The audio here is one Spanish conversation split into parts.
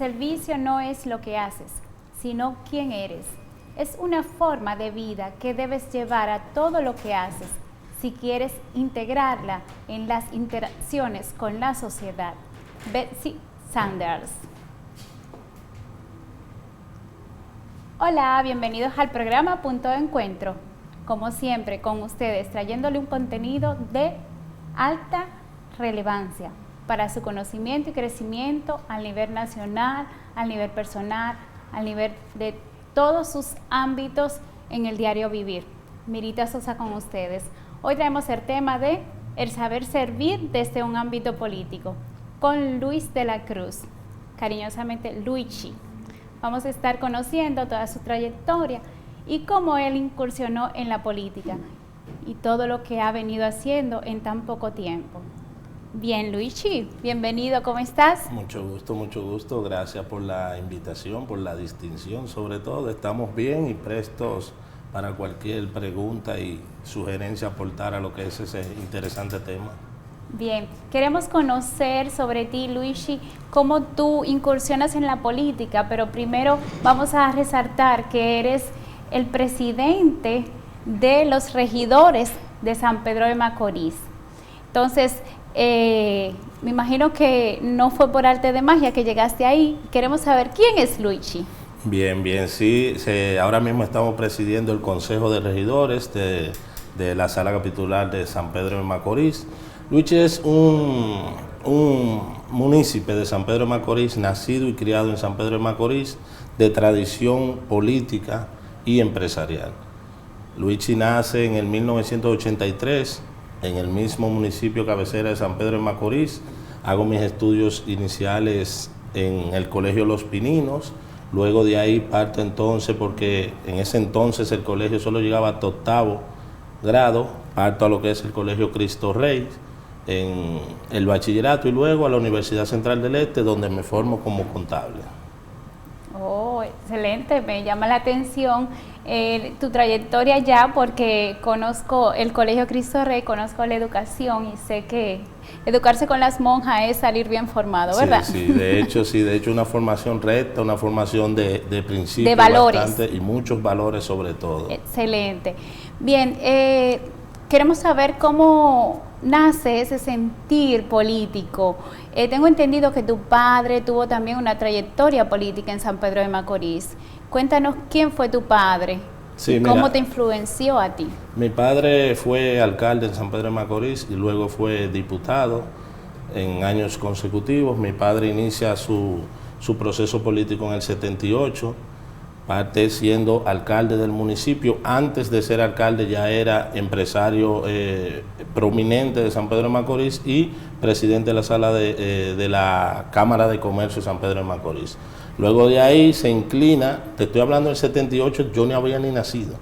servicio no es lo que haces, sino quién eres. Es una forma de vida que debes llevar a todo lo que haces si quieres integrarla en las interacciones con la sociedad. Betsy Sanders. Hola, bienvenidos al programa Punto de Encuentro. Como siempre, con ustedes, trayéndole un contenido de alta relevancia para su conocimiento y crecimiento al nivel nacional, al nivel personal, al nivel de todos sus ámbitos en el diario vivir. Mirita Sosa con ustedes. Hoy traemos el tema de el saber servir desde un ámbito político con Luis de la Cruz, cariñosamente Luigi. Vamos a estar conociendo toda su trayectoria y cómo él incursionó en la política y todo lo que ha venido haciendo en tan poco tiempo. Bien, Luigi, bienvenido, ¿cómo estás? Mucho gusto, gracias por la invitación, por la distinción, sobre todo estamos bien y prestos para cualquier pregunta y sugerencia aportar a lo que es ese interesante tema. Bien, queremos conocer sobre ti, Luigi, cómo tú incursionas en la política, pero primero vamos a resaltar que eres el presidente de los regidores de San Pedro de Macorís. Entonces, me imagino que no fue por arte de magia que llegaste ahí. Queremos saber quién es Luigi. Bien, sí, ahora mismo estamos presidiendo el Consejo de Regidores de la Sala Capitular de San Pedro de Macorís. Luigi es un munícipe de San Pedro de Macorís, nacido y criado en San Pedro de Macorís, de tradición política y empresarial. Luigi nace en el 1983 en el mismo municipio cabecera de San Pedro de Macorís. Hago mis estudios iniciales en el Colegio Los Pininos. Luego de ahí parto entonces, porque en ese entonces el colegio solo llegaba hasta octavo grado, parto a lo que es el Colegio Cristo Rey, en el bachillerato, y luego a la Universidad Central del Este, donde me formo como contable. Oh, excelente, me llama la atención tu trayectoria ya, porque conozco el Colegio Cristo Rey, conozco la educación y sé que educarse con las monjas es salir bien formado, ¿verdad? Sí, de hecho una formación recta, una formación de principios, de valores bastante, y muchos valores sobre todo. Excelente. Bien, queremos saber cómo nace ese sentir político. Tengo entendido que tu padre tuvo también una trayectoria política en San Pedro de Macorís. Cuéntanos quién fue tu padre y cómo te influenció a ti. Mi padre fue alcalde en San Pedro de Macorís y luego fue diputado en años consecutivos. Mi padre inicia su proceso político en el 78, parte siendo alcalde del municipio. Antes de ser alcalde ya era empresario prominente de San Pedro de Macorís y presidente de la sala de la Cámara de Comercio de San Pedro de Macorís. Luego de ahí se inclina, te estoy hablando del 78, yo no había ni nacido.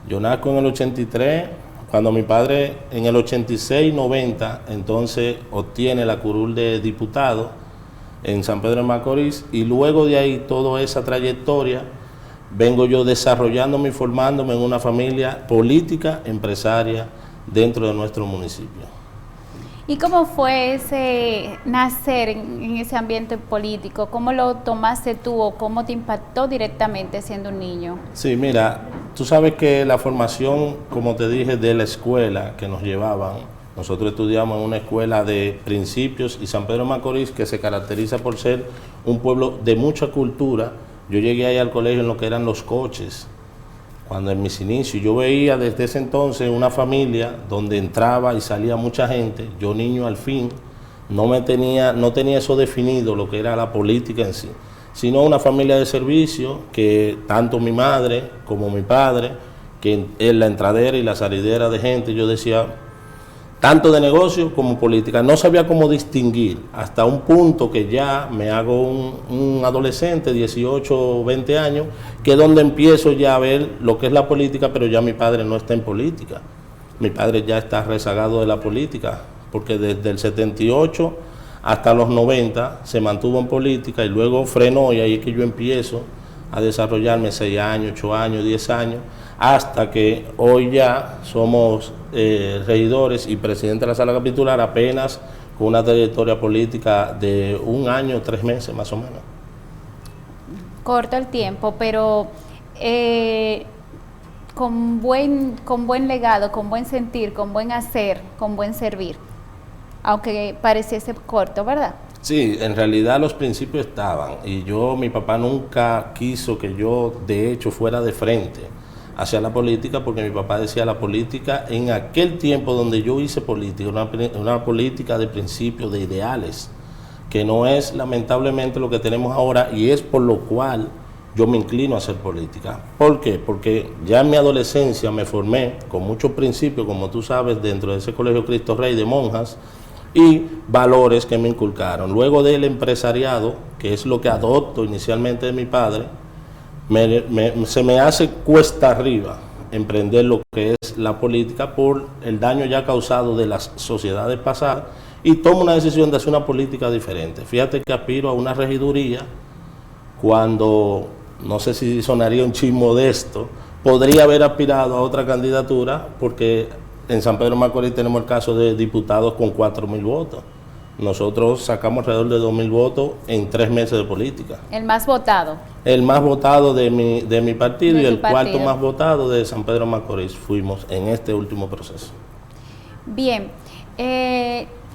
Yo nazco en el 83, cuando mi padre en el 86-90, entonces obtiene la curul de diputado en San Pedro de Macorís, y luego de ahí toda esa trayectoria vengo yo desarrollándome y formándome en una familia política, empresaria dentro de nuestro municipio. ¿Y cómo fue ese nacer en ese ambiente político? ¿Cómo lo tomaste tú o cómo te impactó directamente siendo un niño? Sí, mira, tú sabes que la formación, como te dije, de la escuela que nos llevaban, nosotros estudiamos en una escuela de principios, y San Pedro de Macorís, que se caracteriza por ser un pueblo de mucha cultura. Yo llegué ahí al colegio en lo que eran los coches, cuando en mis inicios yo veía desde ese entonces una familia donde entraba y salía mucha gente. Yo, niño, al fin no tenía eso definido, lo que era la política en sí, sino una familia de servicio, que tanto mi madre como mi padre, que en la entradera y la salidera de gente, yo decía, tanto de negocio como política, no sabía cómo distinguir, hasta un punto que ya me hago un adolescente, 18 o 20 años, que es donde empiezo ya a ver lo que es la política, pero ya mi padre no está en política. Mi padre ya está rezagado de la política, porque desde el 78 hasta los 90 se mantuvo en política y luego frenó, y ahí es que yo empiezo a desarrollarme 6 años, 8 años, 10 años, hasta que hoy ya somos regidores y presidente de la sala capitular, apenas con una trayectoria política de 1 año, 3 meses más o menos. corto el tiempo, pero con buen legado, con buen sentir, con buen hacer, con buen servir, aunque pareciese corto, ¿verdad? Sí, en realidad los principios estaban y mi papá nunca quiso que yo de hecho fuera de frente hacia la política, porque mi papá decía la política en aquel tiempo donde yo hice política, una política de principios, de ideales, que no es lamentablemente lo que tenemos ahora, y es por lo cual yo me inclino a hacer política. ¿Por qué? Porque ya en mi adolescencia me formé con muchos principios, como tú sabes, dentro de ese colegio Cristo Rey de monjas, y valores que me inculcaron. Luego del empresariado, que es lo que adopto inicialmente de mi padre, se me hace cuesta arriba emprender lo que es la política por el daño ya causado de las sociedades pasadas, y tomo una decisión de hacer una política diferente. Fíjate que aspiro a una regiduría cuando, no sé si sonaría un chin modesto, podría haber aspirado a otra candidatura, porque en San Pedro de Macorís tenemos el caso de diputados con 4.000 votos. Nosotros sacamos alrededor de 2.000 votos en 3 meses de política. El más votado. El más votado de mi partido y el partido. cuarto más votado de San Pedro de Macorís fuimos en este último proceso. Bien,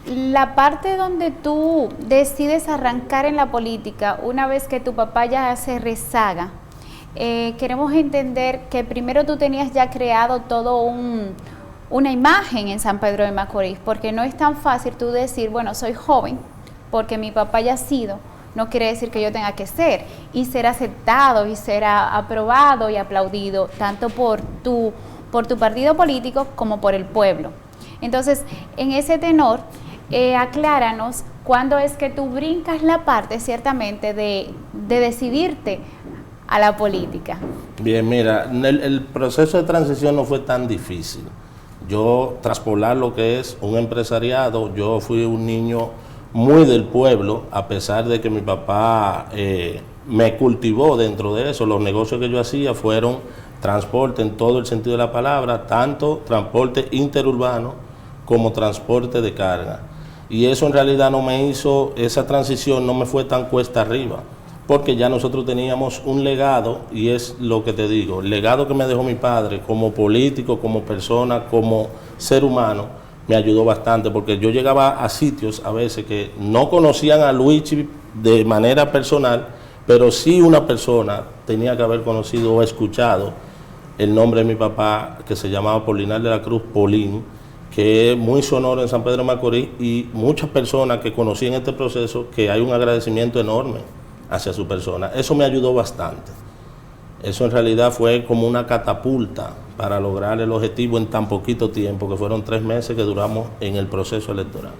la parte donde tú decides arrancar en la política, una vez que tu papá ya se rezaga, queremos entender que primero tú tenías ya creado todo una imagen en San Pedro de Macorís, porque no es tan fácil tú decir, bueno, soy joven, porque mi papá ya ha sido, no quiere decir que yo tenga que ser, y ser aceptado, y ser aprobado y aplaudido, tanto por tu partido político como por el pueblo. Entonces, en ese tenor, acláranos cuándo es que tú brincas la parte, ciertamente, de decidirte a la política. Bien, mira, el proceso de transición no fue tan difícil. Yo, traspolar lo que es un empresariado, yo fui un niño muy del pueblo, a pesar de que mi papá me cultivó dentro de eso. Los negocios que yo hacía fueron transporte en todo el sentido de la palabra, tanto transporte interurbano como transporte de carga. Y eso en realidad no me hizo, esa transición no me fue tan cuesta arriba, porque ya nosotros teníamos un legado, y es lo que te digo, el legado que me dejó mi padre como político, como persona, como ser humano, me ayudó bastante, porque yo llegaba a sitios a veces que no conocían a Luigi de manera personal, pero sí una persona tenía que haber conocido o escuchado el nombre de mi papá, que se llamaba Polinar de la Cruz, Polín, que es muy sonoro en San Pedro de Macorís, y muchas personas que conocí en este proceso, que hay un agradecimiento enorme hacia su persona. Eso me ayudó bastante. Eso en realidad fue como una catapulta para lograr el objetivo en tan poquito tiempo, que fueron 3 meses que duramos en el proceso electoral.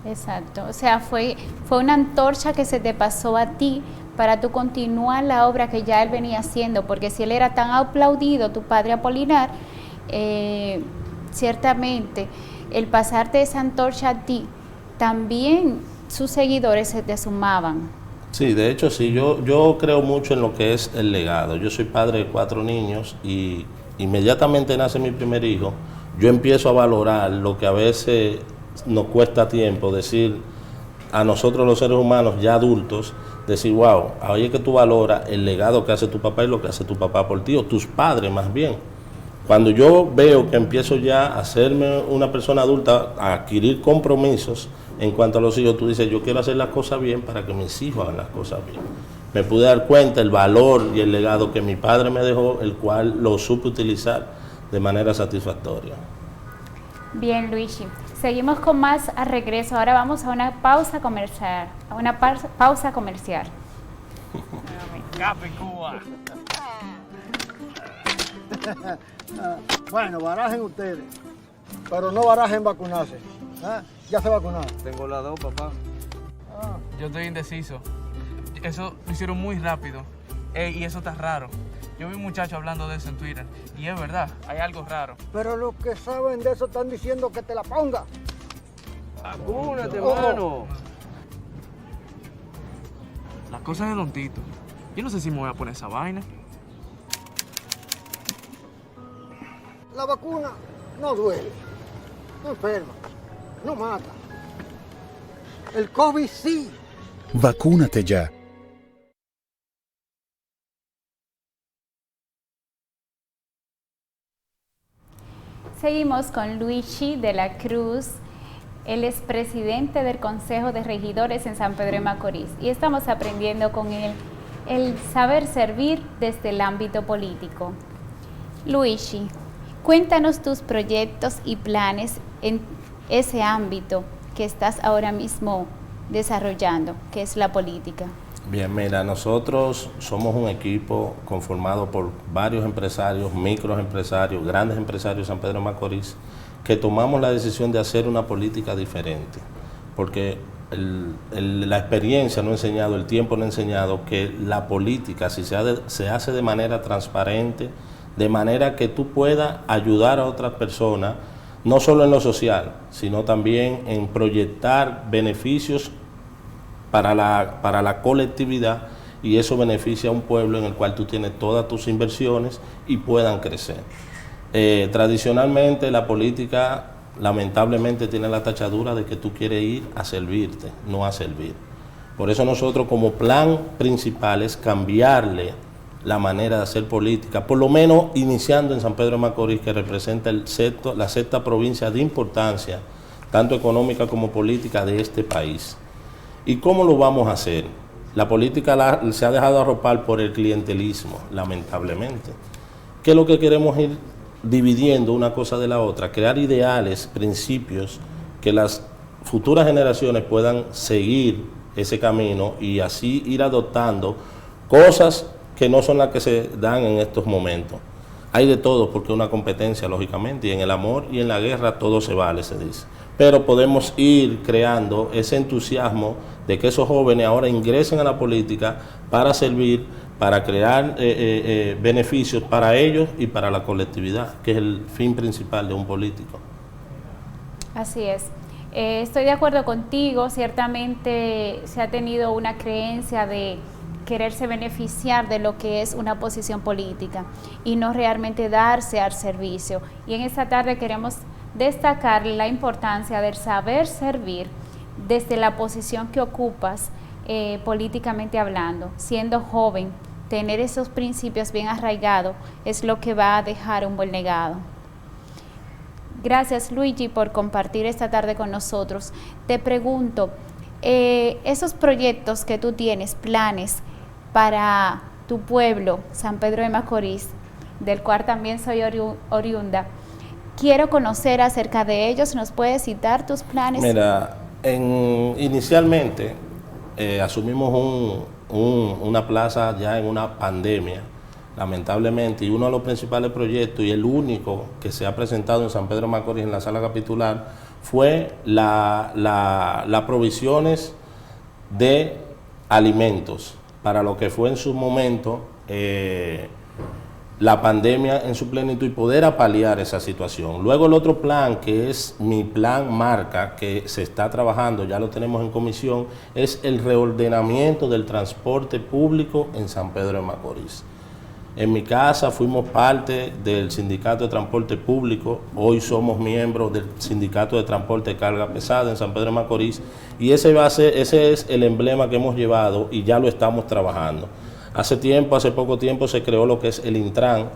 Exacto, o sea, fue una antorcha que se te pasó a ti para tú continuar la obra que ya él venía haciendo, porque si él era tan aplaudido, tu padre Apolinar, ciertamente el pasarte esa antorcha a ti, también sus seguidores se te sumaban. Sí, de hecho sí, yo creo mucho en lo que es el legado. Yo soy padre de 4 niños y inmediatamente nace mi primer hijo, yo empiezo a valorar lo que a veces nos cuesta tiempo, decir a nosotros los seres humanos ya adultos, decir, wow, ahí es que tú valoras el legado que hace tu papá y lo que hace tu papá por ti, o tus padres más bien. Cuando yo veo que empiezo ya a hacerme una persona adulta, a adquirir compromisos en cuanto a los hijos, tú dices, yo quiero hacer las cosas bien para que mis hijos hagan las cosas bien. Me pude dar cuenta el valor y el legado que mi padre me dejó, el cual lo supe utilizar de manera satisfactoria. Bien, Luigi. Seguimos con más a regreso. Ahora vamos a una pausa comercial. Capicúa. Bueno, barajen ustedes, pero no barajen vacunarse. ¿Ah? ¿Ya se vacunaron? Tengo las 2, papá. Yo estoy indeciso. Eso lo hicieron muy rápido. Y eso está raro. Yo vi un muchacho hablando de eso en Twitter. Y es verdad, hay algo raro. Pero los que saben de eso están diciendo que te la ponga. Vacúnate, hermano. Las cosas de Don Tito. Yo no sé si me voy a poner esa vaina. La vacuna no duele, no enferma, no mata. El COVID sí. Vacúnate ya. Seguimos con Luigi de la Cruz. Él es presidente del Consejo de Regidores en San Pedro de Macorís y estamos aprendiendo con él el saber servir desde el ámbito político. Luigi, cuéntanos tus proyectos y planes en ese ámbito que estás ahora mismo desarrollando, que es la política. Bien, mira, nosotros somos un equipo conformado por varios empresarios, microempresarios, grandes empresarios de San Pedro de Macorís, que tomamos la decisión de hacer una política diferente, porque la experiencia nos ha enseñado, el tiempo nos ha enseñado que la política, si se hace de manera transparente, de manera que tú puedas ayudar a otras personas, no solo en lo social, sino también en proyectar beneficios para la colectividad, y eso beneficia a un pueblo en el cual tú tienes todas tus inversiones y puedan crecer. Tradicionalmente la política lamentablemente tiene la tachadura de que tú quieres ir a servirte, no a servir. Por eso nosotros como plan principal es cambiarle la manera de hacer política, por lo menos iniciando en San Pedro de Macorís, que representa la sexta provincia de importancia, tanto económica como política de este país. ¿Y cómo lo vamos a hacer? La política se ha dejado arropar por el clientelismo, lamentablemente. ¿Qué es lo que queremos ir dividiendo una cosa de la otra? Crear ideales, principios, que las futuras generaciones puedan seguir ese camino y así ir adoptando cosas que no son las que se dan en estos momentos. Hay de todo, porque es una competencia, lógicamente, y en el amor y en la guerra todo se vale, se dice. Pero podemos ir creando ese entusiasmo de que esos jóvenes ahora ingresen a la política para servir, para crear beneficios para ellos y para la colectividad, que es el fin principal de un político. Así es. Estoy de acuerdo contigo, ciertamente se ha tenido una creencia de quererse beneficiar de lo que es una posición política y no realmente darse al servicio. Y en esta tarde queremos destacar la importancia del saber servir desde la posición que ocupas políticamente hablando. Siendo joven, tener esos principios bien arraigados es lo que va a dejar un buen legado. Gracias, Luigi, por compartir esta tarde con nosotros. Te pregunto, esos proyectos que tú tienes, planes para tu pueblo, San Pedro de Macorís, del cual también soy oriunda, quiero conocer acerca de ellos. ¿Nos puedes citar tus planes? Mira, inicialmente asumimos una plaza ya en una pandemia, lamentablemente, y uno de los principales proyectos y el único que se ha presentado en San Pedro de Macorís en la sala capitular fue las provisiones de alimentos para lo que fue en su momento la pandemia en su plenitud y poder paliar esa situación. Luego el otro plan, que es mi plan marca, que se está trabajando, ya lo tenemos en comisión, es el reordenamiento del transporte público en San Pedro de Macorís. En mi casa fuimos parte del Sindicato de Transporte Público, hoy somos miembros del Sindicato de Transporte de Carga Pesada en San Pedro de Macorís, y ese es el emblema que hemos llevado y ya lo estamos trabajando. Hace poco tiempo se creó lo que es el Intran,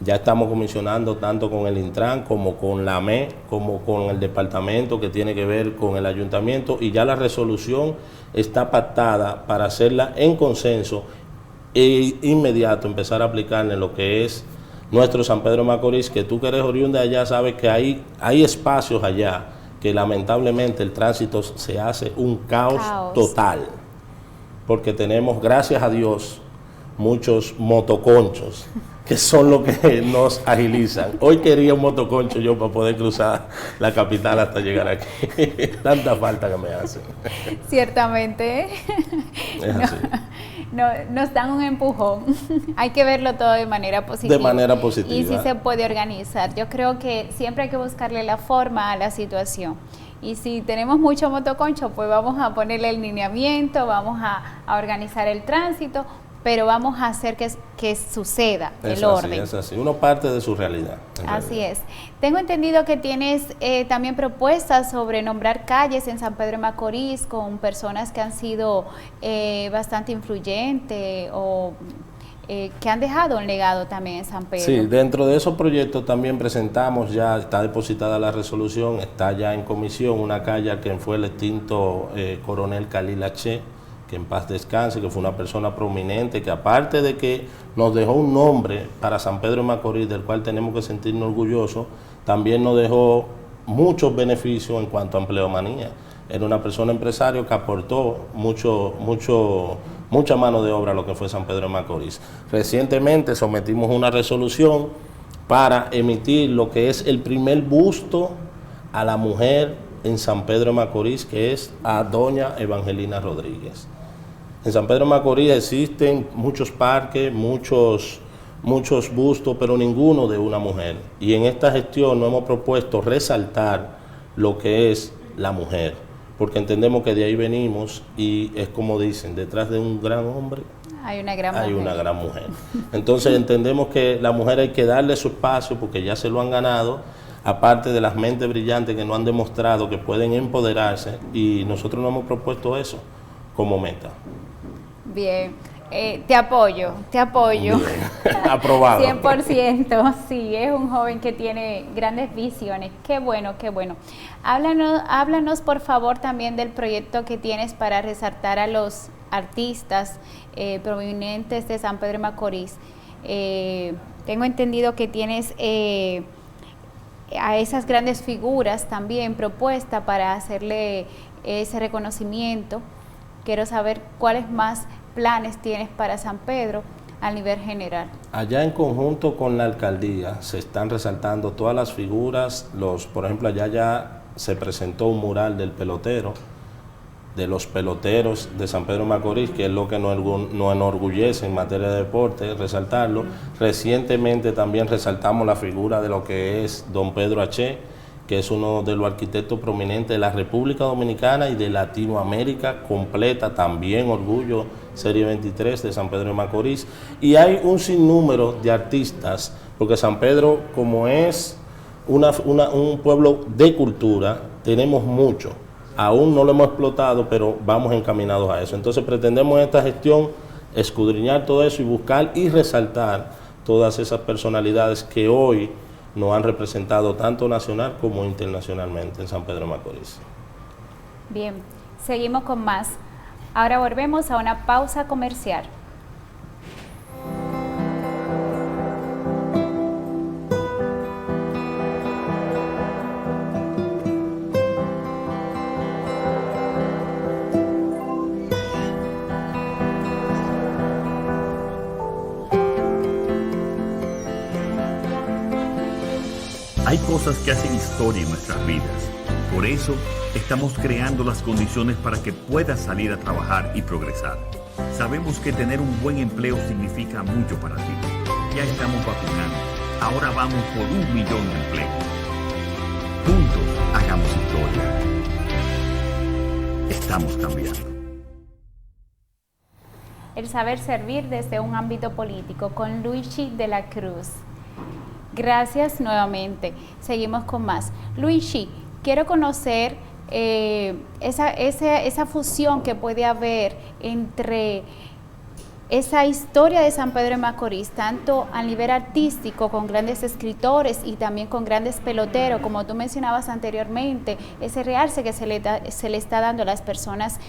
ya estamos comisionando tanto con el Intran como con la AME, como con el departamento que tiene que ver con el ayuntamiento, y ya la resolución está pactada para hacerla en consenso e inmediato empezar a aplicarla en lo que es nuestro San Pedro de Macorís, que tú que eres oriunda de allá sabes que hay espacios allá que lamentablemente el tránsito se hace un caos total, porque tenemos, gracias a Dios, muchos motoconchos que son los que nos agilizan. Hoy quería un motoconcho yo para poder cruzar la capital hasta llegar aquí. Tanta falta que me hacen. Ciertamente. Es así. Nos dan un empujón. Hay que verlo todo de manera positiva. De manera positiva. Y sí se puede organizar. Yo creo que siempre hay que buscarle la forma a la situación. Y si tenemos mucho motoconcho, pues vamos a ponerle el lineamiento, vamos a organizar el tránsito, pero vamos a hacer que suceda el orden. Es así, uno parte de su realidad. Así es. Tengo entendido que tienes también propuestas sobre nombrar calles en San Pedro de Macorís con personas que han sido bastante influyentes o que han dejado un legado también en San Pedro. Sí, dentro de esos proyectos también presentamos, ya está depositada la resolución, está ya en comisión una calle a quien fue el extinto coronel Khalil H., que en paz descanse, que fue una persona prominente, que aparte de que nos dejó un nombre para San Pedro de Macorís, del cual tenemos que sentirnos orgullosos, también nos dejó muchos beneficios en cuanto a empleomanía. Era una persona empresario que aportó mucha mano de obra a lo que fue San Pedro de Macorís. Recientemente sometimos una resolución para emitir lo que es el primer busto a la mujer en San Pedro de Macorís, que es a doña Evangelina Rodríguez. En San Pedro de Macorís existen muchos parques, muchos bustos, pero ninguno de una mujer. Y en esta gestión nos hemos propuesto resaltar lo que es la mujer, porque entendemos que de ahí venimos y es como dicen, detrás de un gran hombre hay una gran mujer. Entonces entendemos que la mujer hay que darle su espacio porque ya se lo han ganado, aparte de las mentes brillantes que nos han demostrado que pueden empoderarse, y nosotros nos hemos propuesto eso como meta. Bien, te apoyo. Bien. Aprobado. 100%, sí, es un joven que tiene grandes visiones. Qué bueno, qué bueno. Háblanos por favor también del proyecto que tienes para resaltar a los artistas prominentes de San Pedro de Macorís. Tengo entendido que tienes a esas grandes figuras también propuesta para hacerle ese reconocimiento. Quiero saber cuáles más planes tienes para San Pedro a nivel general. Allá en conjunto con la alcaldía se están resaltando todas las figuras, por ejemplo, allá ya se presentó un mural del pelotero, de los peloteros de San Pedro de Macorís, que es lo que nos enorgullece en materia de deporte, resaltarlo. Recientemente también resaltamos la figura de lo que es don Pedro H., que es uno de los arquitectos prominentes de la República Dominicana y de Latinoamérica completa, también orgullo Serie 23 de San Pedro de Macorís. Y hay un sinnúmero de artistas, porque San Pedro, como es un pueblo de cultura, tenemos mucho. Aún no lo hemos explotado, pero vamos encaminados a eso. Entonces pretendemos en esta gestión escudriñar todo eso y buscar y resaltar todas esas personalidades que hoy nos han representado tanto nacional como internacionalmente en San Pedro de Macorís. Bien, seguimos con más. Ahora volvemos a una pausa comercial. Hay cosas que hacen historia en nuestras vidas. Por eso, estamos creando las condiciones para que puedas salir a trabajar y progresar. Sabemos que tener un buen empleo significa mucho para ti. Ya estamos vacunando. Ahora vamos por 1 millón de empleos. Juntos, hagamos historia. Estamos cambiando. El saber servir desde un ámbito político con Luigi de la Cruz. Gracias nuevamente. Seguimos con más. Luigi, quiero conocer esa fusión que puede haber entre esa historia de San Pedro de Macorís, tanto a nivel artístico, con grandes escritores y también con grandes peloteros, como tú mencionabas anteriormente, ese realce que se le está dando a las personas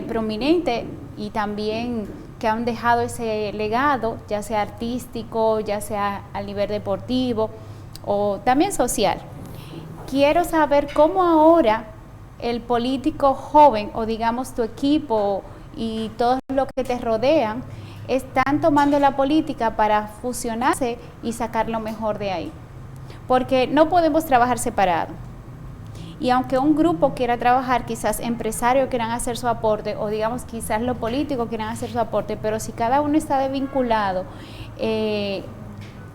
prominentes y también que han dejado ese legado, ya sea artístico, ya sea a nivel deportivo o también social. Quiero saber cómo ahora el político joven, o digamos tu equipo y todos los que te rodean, están tomando la política para fusionarse y sacar lo mejor de ahí. Porque no podemos trabajar separados. Y aunque un grupo quiera trabajar, quizás empresarios quieran hacer su aporte, o digamos quizás los políticos quieran hacer su aporte, pero si cada uno está desvinculado,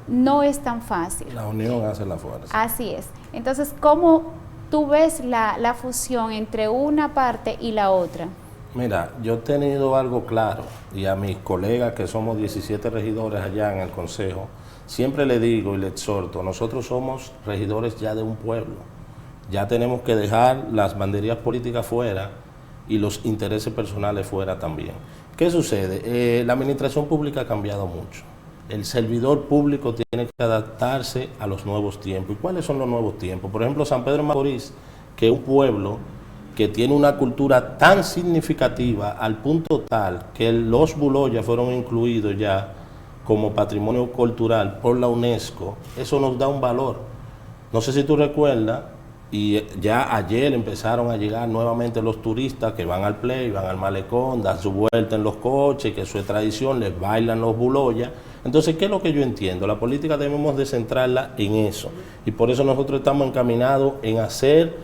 no es tan fácil. La unión hace la fuerza. Así es. Entonces, ¿cómo tú ves la fusión entre una parte y la otra? Mira, yo he tenido algo claro, y a mis colegas que somos 17 regidores allá en el Consejo, siempre le digo y le exhorto, nosotros somos regidores ya de un pueblo. Ya tenemos que dejar las banderías políticas fuera y los intereses personales fuera también. ¿Qué sucede? La administración pública ha cambiado mucho. El servidor público tiene que adaptarse a los nuevos tiempos. ¿Y cuáles son los nuevos tiempos? Por ejemplo, San Pedro de Macorís, que es un pueblo que tiene una cultura tan significativa al punto tal que los Buloyas fueron incluidos ya como patrimonio cultural por la UNESCO. Eso nos da un valor. No sé si tú recuerdas, y ya ayer empezaron a llegar nuevamente los turistas que van al Play, van al malecón, dan su vuelta en los coches, que eso es tradición, les bailan los Buloyas. Entonces, ¿qué es lo que yo entiendo? La política debemos de centrarla en eso, y por eso nosotros estamos encaminados en hacer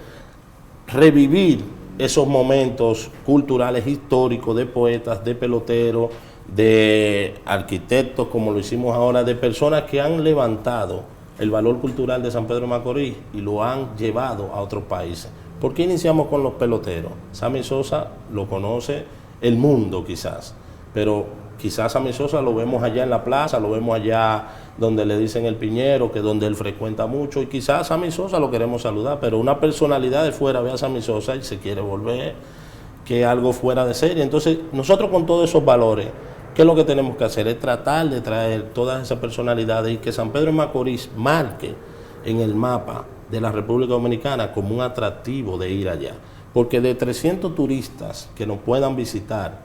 revivir esos momentos culturales, históricos, de poetas, de peloteros, de arquitectos, como lo hicimos ahora, de personas que han levantado el valor cultural de San Pedro de Macorís y lo han llevado a otros países. ¿Por qué iniciamos con los peloteros? Sammy Sosa lo conoce el mundo quizás, pero quizás Sammy Sosa lo vemos allá en la plaza, lo vemos allá donde le dicen el Piñero, que es donde él frecuenta mucho, y quizás Sammy Sosa lo queremos saludar, pero una personalidad de fuera ve a Sammy Sosa y se quiere volver que algo fuera de serie. Entonces, nosotros con todos esos valores, ¿qué es lo que tenemos que hacer? Es tratar de traer todas esas personalidades y que San Pedro de Macorís marque en el mapa de la República Dominicana como un atractivo de ir allá. Porque de 300 turistas que nos puedan visitar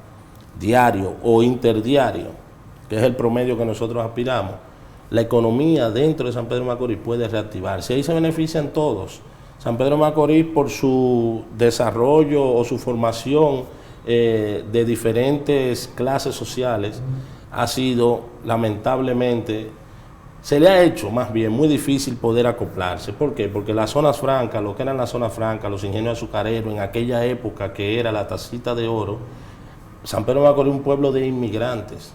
diario o interdiario, que es el promedio que nosotros aspiramos, la economía dentro de San Pedro de Macorís puede reactivarse. Ahí se benefician todos. San Pedro de Macorís, por su desarrollo o su formación de diferentes clases sociales, ha sido, lamentablemente, se le ha hecho más bien muy difícil poder acoplarse. ¿Por qué? Porque las zonas francas, lo que eran las zonas francas, los ingenios azucareros, en aquella época que era la tacita de oro, San Pedro de Macorís es un pueblo de inmigrantes.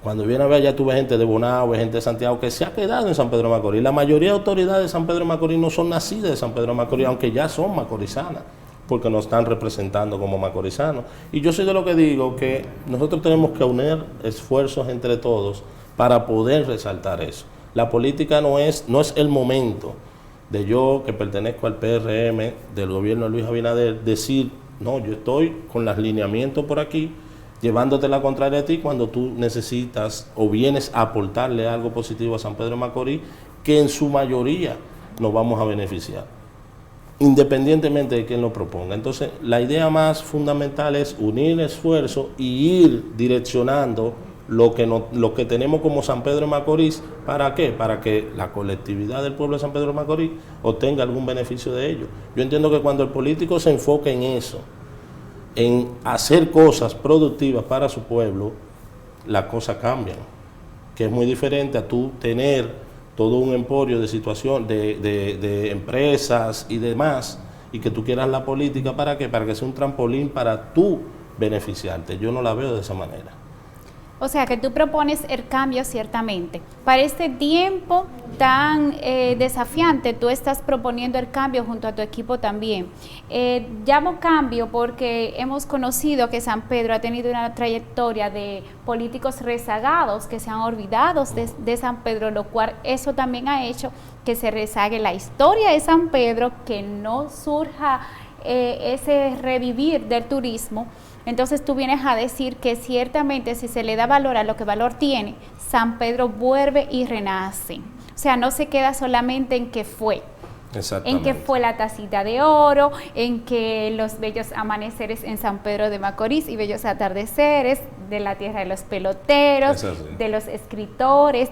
Cuando viene a ver allá, tuve gente de Bonao, gente de Santiago que se ha quedado en San Pedro de Macorís. La mayoría de autoridades de San Pedro de Macorís no son nacidas de San Pedro de Macorís, aunque ya son macorizanas, porque nos están representando como macorizanos. Y yo soy de lo que digo que nosotros tenemos que unir esfuerzos entre todos para poder resaltar eso. La política no es el momento de yo, que pertenezco al PRM, del gobierno de Luis Abinader, decir, no, yo estoy con los lineamientos por aquí, llevándote la contraria a ti cuando tú necesitas o vienes a aportarle algo positivo a San Pedro de Macorís, que en su mayoría nos vamos a beneficiar, independientemente de quién lo proponga. Entonces, la idea más fundamental es unir esfuerzos y ir direccionando lo que tenemos como San Pedro de Macorís. ¿Para qué? Para que la colectividad del pueblo de San Pedro de Macorís obtenga algún beneficio de ello. Yo entiendo que cuando el político se enfoque en eso, en hacer cosas productivas para su pueblo, las cosas cambian, que es muy diferente a tú tener todo un emporio de situación, de empresas y demás, y que tú quieras la política, ¿para qué? Para que sea un trampolín para tú beneficiarte. Yo no la veo de esa manera. O sea, que tú propones el cambio ciertamente. Para este tiempo tan desafiante, tú estás proponiendo el cambio junto a tu equipo también. Llamo cambio porque hemos conocido que San Pedro ha tenido una trayectoria de políticos rezagados que se han olvidado de San Pedro, lo cual eso también ha hecho que se rezague la historia de San Pedro, que no surja ese revivir del turismo. Entonces tú vienes a decir que ciertamente si se le da valor a lo que valor tiene, San Pedro vuelve y renace. O sea, no se queda solamente en que fue. En que fue la tacita de oro, en que los bellos amaneceres en San Pedro de Macorís y bellos atardeceres de la tierra de los peloteros, de los escritores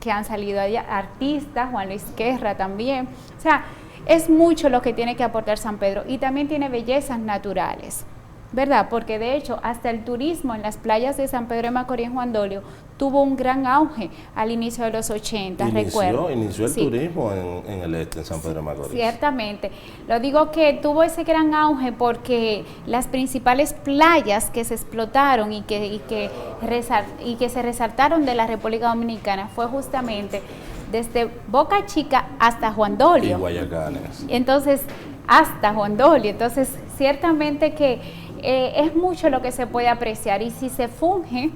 que han salido allá, artistas, Juan Luis Guerra también. O sea, es mucho lo que tiene que aportar San Pedro y también tiene bellezas naturales, ¿verdad? Porque de hecho hasta el turismo en las playas de San Pedro de Macorís y Juan Dolio tuvo un gran auge al inicio de los 80, recuerdo. Inició el turismo en el este, en San Pedro de Macorís. Ciertamente. Lo digo que tuvo ese gran auge porque las principales playas que se explotaron y que se resaltaron de la República Dominicana fue justamente desde Boca Chica hasta Juan Dolio. Y Guayacanes. Entonces, hasta Juan Dolio. Entonces, ciertamente que es mucho lo que se puede apreciar y si se funge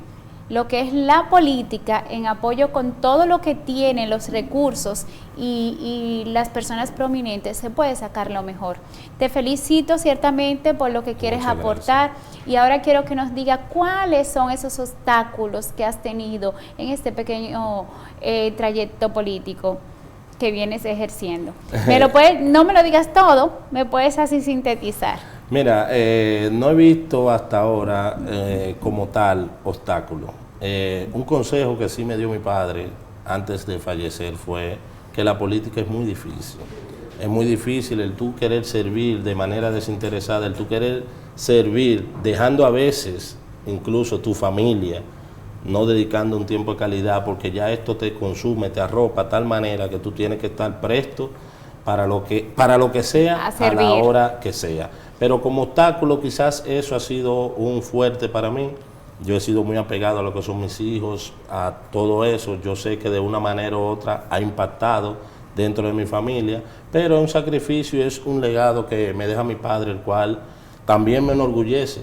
lo que es la política en apoyo con todo lo que tienen los recursos y las personas prominentes, se puede sacar lo mejor. Te felicito ciertamente por lo que quieres Muchas aportar y ahora quiero que nos diga cuáles son esos obstáculos que has tenido en este pequeño trayecto político que vienes ejerciendo. No me lo digas todo, me puedes así sintetizar. Mira, no he visto hasta ahora como tal obstáculo. Un consejo que sí me dio mi padre antes de fallecer fue que la política es muy difícil. Es muy difícil el tú querer servir de manera desinteresada, el tú querer servir dejando a veces incluso tu familia, no dedicando un tiempo de calidad, porque ya esto te consume, te arropa de tal manera que tú tienes que estar presto para lo que sea, a la hora que sea. Pero como obstáculo quizás eso ha sido un fuerte para mí. Yo he sido muy apegado a lo que son mis hijos, a todo eso. Yo sé que de una manera u otra ha impactado dentro de mi familia, pero es un sacrificio y es un legado que me deja mi padre, el cual también me enorgullece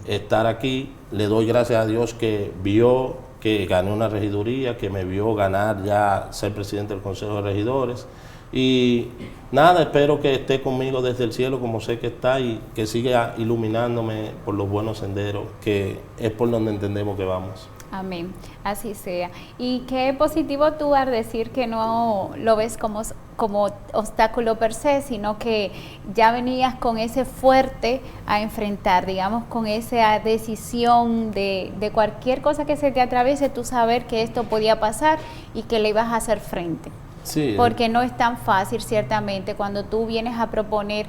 estar aquí. Le doy gracias a Dios que vio que gané una regiduría, que me vio ganar ya ser presidente del Consejo de Regidores. Y nada, espero que esté conmigo desde el cielo como sé que está y que siga iluminándome por los buenos senderos, que es por donde entendemos que vamos. Amén, así sea. Y qué positivo tú al decir que no lo ves como obstáculo per se, sino que ya venías con ese fuerte a enfrentar, digamos, con esa decisión de cualquier cosa que se te atraviese, tú saber que esto podía pasar y que le ibas a hacer frente. Sí, porque no es tan fácil, ciertamente, cuando tú vienes a proponer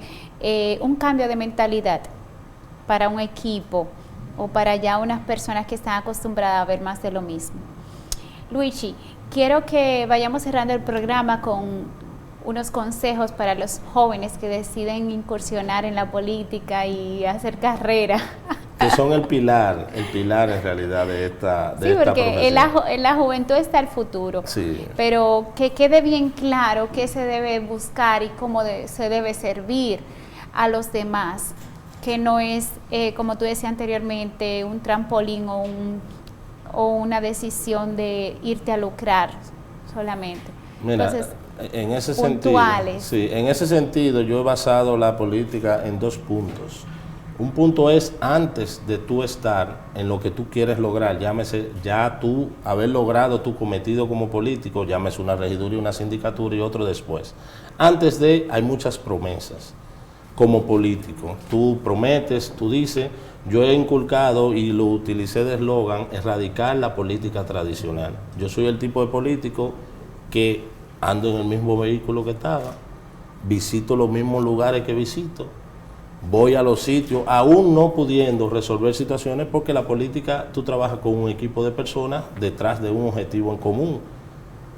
un cambio de mentalidad para un equipo o para ya unas personas que están acostumbradas a ver más de lo mismo. Luigi, quiero que vayamos cerrando el programa con unos consejos para los jóvenes que deciden incursionar en la política y hacer carrera. Que son el pilar en realidad de esta sí, porque en la juventud está el futuro. Sí. Pero que quede bien claro qué se debe buscar y cómo se debe servir a los demás, que no es, como tú decías anteriormente, un trampolín o una decisión de irte a lucrar solamente. Mira, entonces, en ese puntuales. sentido, sí, en ese sentido yo he basado la política en 2 puntos. Un punto es antes de tú estar en lo que tú quieres lograr, llámese ya tú haber logrado tu cometido como político, llámese una regiduría, una sindicatura y otro después. Antes de, hay muchas promesas como político. Tú prometes, tú dices, yo he inculcado y lo utilicé de eslogan, erradicar la política tradicional. Yo soy el tipo de político que ando en el mismo vehículo que estaba, visito los mismos lugares que visito, voy a los sitios, aún no pudiendo resolver situaciones, porque la política, tú trabajas con un equipo de personas detrás de un objetivo en común.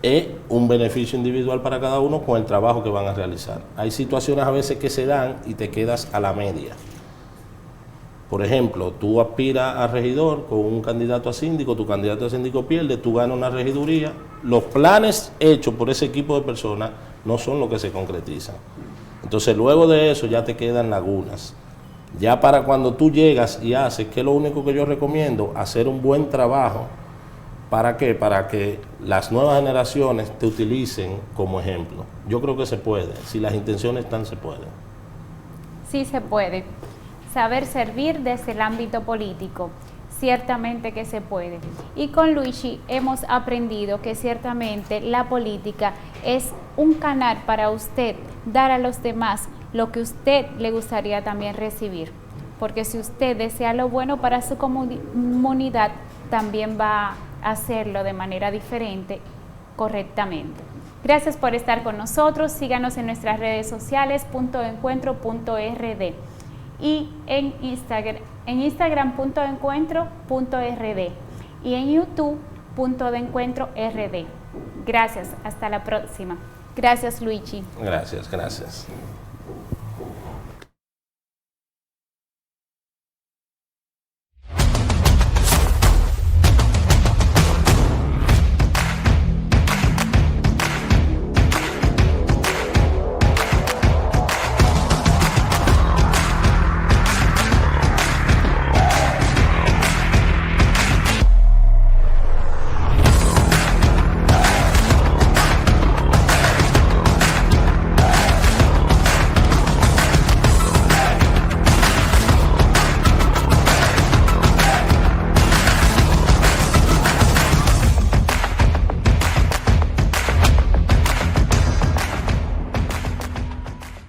Es un beneficio individual para cada uno con el trabajo que van a realizar. Hay situaciones a veces que se dan y te quedas a la media. Por ejemplo, tú aspiras a regidor con un candidato a síndico, tu candidato a síndico pierde, tú ganas una regiduría. Los planes hechos por ese equipo de personas no son los que se concretizan. Entonces luego de eso ya te quedan lagunas. Ya para cuando tú llegas y haces, que es lo único que yo recomiendo, hacer un buen trabajo. ¿Para qué? Para que las nuevas generaciones te utilicen como ejemplo. Yo creo que se puede. Si las intenciones están, se puede. Sí se puede. Saber servir desde el ámbito político. Ciertamente que se puede. Y con Luigi hemos aprendido que ciertamente la política es un canal para usted dar a los demás lo que usted le gustaría también recibir. Porque si usted desea lo bueno para su comunidad, también va a hacerlo de manera diferente, correctamente. Gracias por estar con nosotros. Síganos en nuestras redes sociales, .encuentro.rd y en Instagram .encuentro.rd y en YouTube .encuentro.rd. Gracias, hasta la próxima. Gracias, Luigi. Gracias.